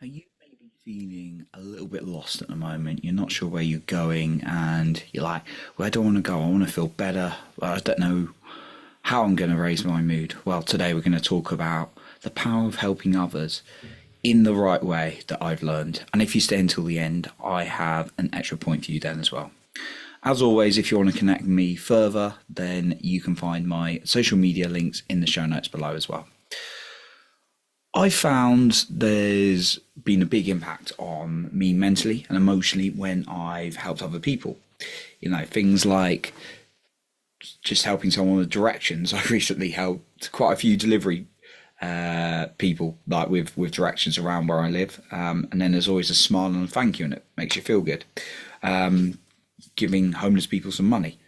Are you maybe feeling a little bit lost at the moment? You're not sure where you're going, and you're like, where do I want to go? I want to feel better, but I don't know how I'm going to raise my mood. Well, today we're going to talk about the power of helping others in the right way that I've learned. And if you stay until the end, I have an extra point for you then as well. As always, if you want to connect with me further, then you can find my social media links in the show notes below as well. I found there's been a big impact on me mentally and emotionally when I've helped other people. Things like just helping someone with directions. I recently helped quite a few delivery people, like with directions around where I live. And then there's always a smile and a thank you, and it makes you feel good. Giving homeless people some money.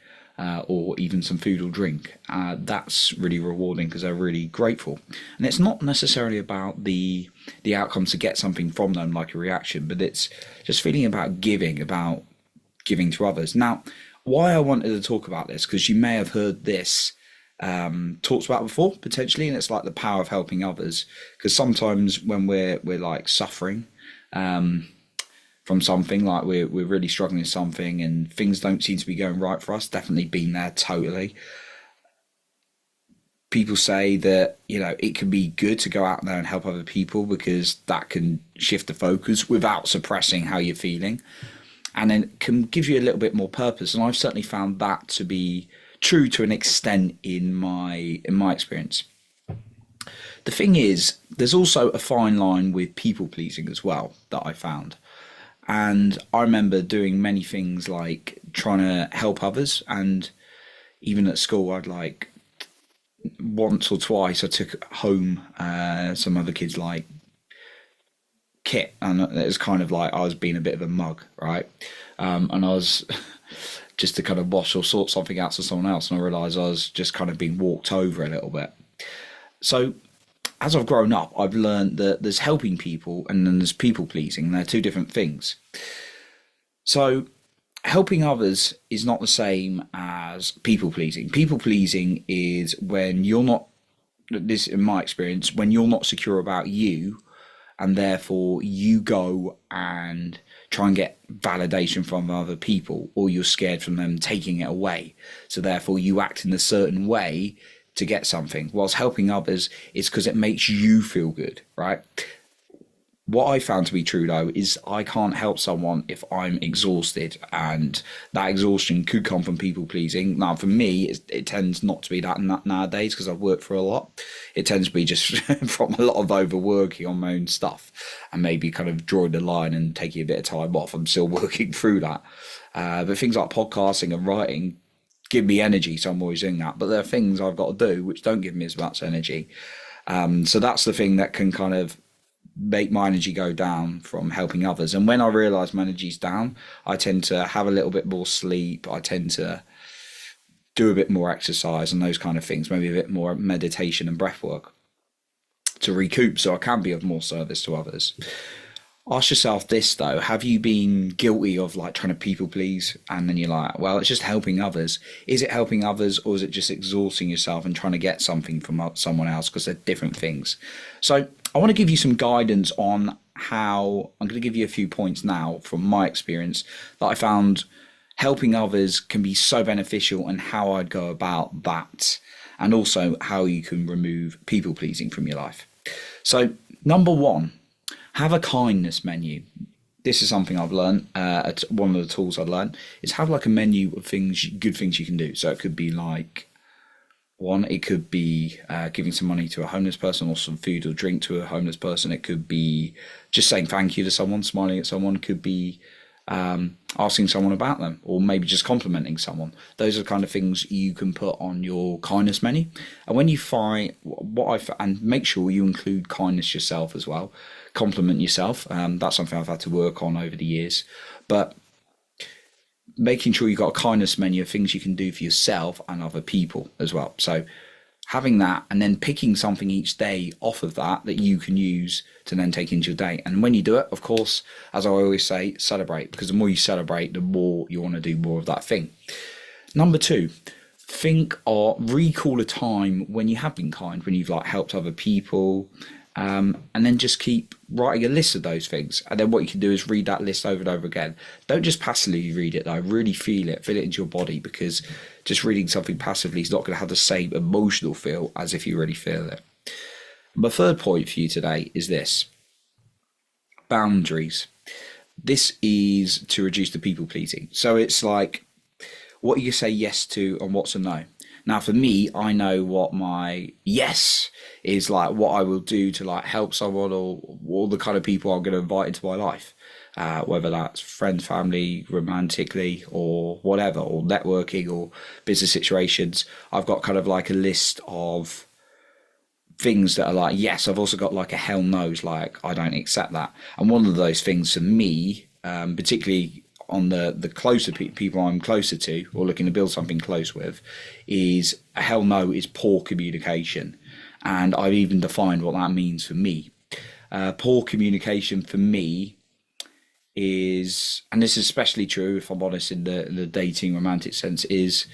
Or even some food or drink. That's really rewarding because they're really grateful. And it's not necessarily about the outcome to get something from them, like a reaction, but it's just feeling about giving to others. Now, why I wanted to talk about this, because you may have heard this talked about before potentially, and it's like the power of helping others. Because sometimes when we're like suffering, from something, like we're really struggling with something and things don't seem to be going right for us. Definitely been there, totally. People say that it can be good to go out there and help other people because that can shift the focus without suppressing how you're feeling, and then it can give you a little bit more purpose. And I've certainly found that to be true to an extent in my experience. The thing is, there's also a fine line with people pleasing as well that I found. And I remember doing many things like trying to help others. And even at school, I'd like once or twice I took home some other kids' like kit. And it was kind of like I was being a bit of a mug, right? And I was just to kind of wash or sort something out to someone else. And I realised I was just kind of being walked over a little bit. So as I've grown up, I've learned that there's helping people and then there's people pleasing. They're two different things. So helping others is not the same as people pleasing. People pleasing is when you're not, this in my experience, when you're not secure about you, and therefore you go and try and get validation from other people, or you're scared from them taking it away. So therefore you act in a certain way to get something, whilst helping others is because it makes you feel good, right? What I found to be true though is I can't help someone if I'm exhausted, and that exhaustion could come from people pleasing. Now, for me, it tends not to be that nowadays because I've worked for a lot. It tends to be just from a lot of overworking on my own stuff, and maybe kind of drawing the line and taking a bit of time off. I'm still working through that. But things like podcasting and writing give me energy, so I'm always doing that. But there are things I've got to do which don't give me as much energy. So that's the thing that can kind of make my energy go down from helping others. And when I realise my energy's down, I tend to have a little bit more sleep. I tend to do a bit more exercise and those kind of things, maybe a bit more meditation and breath work to recoup so I can be of more service to others. Ask yourself this though: have you been guilty of like trying to people please, and then you're like, well, it's just helping others? Is it helping others, or is it just exhausting yourself and trying to get something from someone else? Because they're different things. So I want to give you some guidance on how I'm going to give you a few points now from my experience that I found helping others can be so beneficial, and how I'd go about that, and also how you can remove people pleasing from your life. So number one, have a kindness menu. This is something I've learned. One of the tools I've learned is have like a menu of good things you can do. So it could be like it could be giving some money to a homeless person, or some food or drink to a homeless person. It could be just saying thank you to someone, smiling at someone. It could be asking someone about them, or maybe just complimenting someone. Those are the kind of things you can put on your kindness menu. And when you find and make sure you include kindness yourself as well. Compliment yourself. That's something I've had to work on over the years. But making sure you've got a kindness menu of things you can do for yourself and other people as well. So having that, and then picking something each day off of that you can use to then take into your day. And when you do it, of course, as I always say, celebrate, because the more you celebrate, the more you want to do more of that thing. Number two, think or recall a time when you have been kind, when you've like helped other people, And then just keep writing a list of those things. And then what you can do is read that list over and over again. Don't just passively read it though, really feel it into your body, because just reading something passively is not going to have the same emotional feel as if you really feel it. My third point for you today is this: boundaries. This is to reduce the people pleasing. So it's like what you say yes to and what's a no. Now, for me, I know what my yes is, like what I will do to like help someone, or all the kind of people I'm going to invite into my life, whether that's friends, family, romantically, or whatever, or networking, or business situations. I've got kind of like a list of things that are like yes. I've also got like a hell no's, like I don't accept that. And one of those things for me, particularly on the closer people I'm closer to or looking to build something close with, is a hell no is poor communication. And I've even defined what that means for me. Poor communication for me is, and this is especially true if I'm honest in the dating romantic sense, is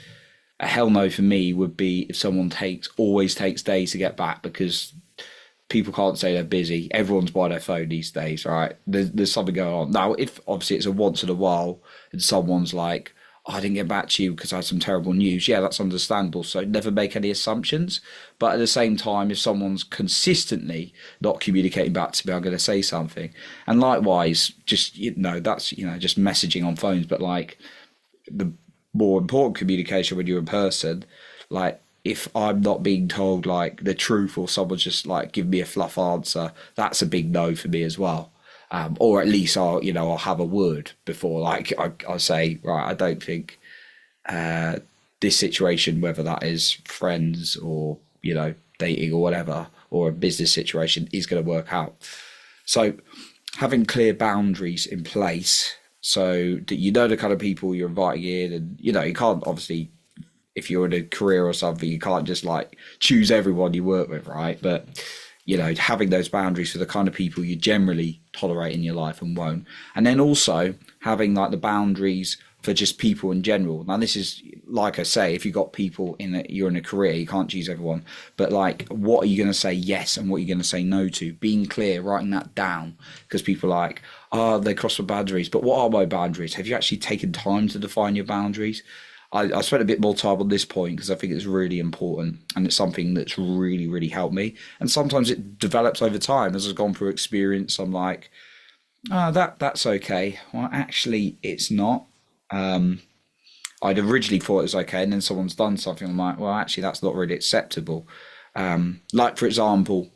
a hell no for me would be if someone always takes days to get back, because people can't say they're busy. Everyone's by their phone these days, right? There's something going on. Now, if obviously it's a once in a while and someone's like, oh, I didn't get back to you because I had some terrible news, yeah, that's understandable. So never make any assumptions. But at the same time, if someone's consistently not communicating back to me, I'm going to say something. And likewise, just, that's, just messaging on phones. But like the more important communication when you're in person, like, if I'm not being told like the truth, or someone's just like give me a fluff answer, that's a big no for me as well. Or at least I'll have a word before, like I say, right, I don't think this situation, whether that is friends or dating or whatever, or a business situation, is going to work out. So having clear boundaries in place, so that the kind of people you're inviting in, and you can't obviously, if you're in a career or something, you can't just like choose everyone you work with, right? But having those boundaries for the kind of people you generally tolerate in your life and won't. And then also having like the boundaries for just people in general. Now, this is, like I say, if you've got people you're in a career, you can't choose everyone. But like, what are you going to say yes and what are you going to say no to? Being clear, writing that down, because people are like, oh, they cross the boundaries. But what are my boundaries? Have you actually taken time to define your boundaries? I spent a bit more time on this point because I think it's really important, and it's something that's really, really helped me. And sometimes it develops over time. As I've gone through experience, I'm like, that's okay. Well, actually, it's not. I'd originally thought it was okay, and then someone's done something. I'm like, well, actually, that's not really acceptable. Like, for example,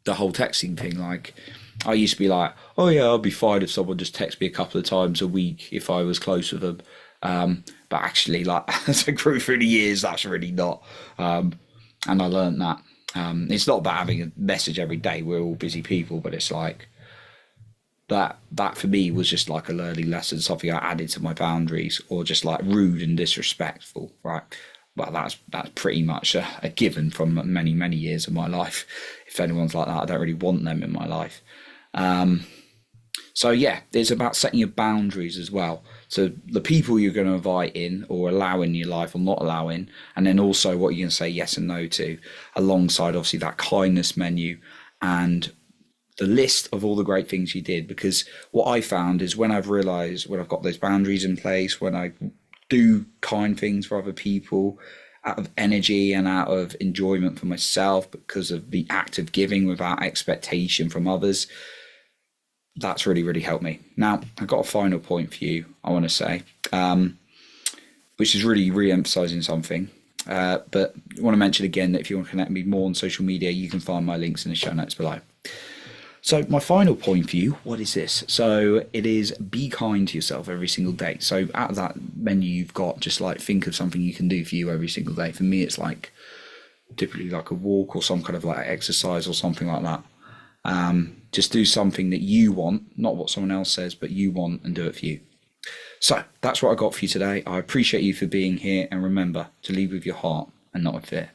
the whole texting thing. Like, I used to be like, oh yeah, I'll be fine if someone just texts me a couple of times a week if I was close with them. But actually, like, as I grew through the years, that's really not. And I learned that. It's not about having a message every day. We're all busy people, but it's like that for me was just like a learning lesson, something I added to my boundaries, or just like rude and disrespectful, right? Well, that's pretty much a given from many, many years of my life. If anyone's like that, I don't really want them in my life. So yeah, it's about setting your boundaries as well. So the people you're going to invite in or allow in your life or not allowing, and then also what you're going to say yes and no to, alongside obviously that kindness menu and the list of all the great things you did. Because what I found is when I've got those boundaries in place, when I do kind things for other people out of energy and out of enjoyment for myself, because of the act of giving without expectation from others, that's really, really helped me. Now, I've got a final point for you, I want to say, which is really re-emphasizing something. But I want to mention again that if you want to connect me more on social media, you can find my links in the show notes below. So my final point for you, what is this? So it is be kind to yourself every single day. So out of that menu you've got, just like think of something you can do for you every single day. For me, it's like typically like a walk or some kind of like exercise or something like that. Just do something that you want, not what someone else says, but you want, and do it for you. So that's what I got for you today. I appreciate you for being here, and remember to lead with your heart and not with fear.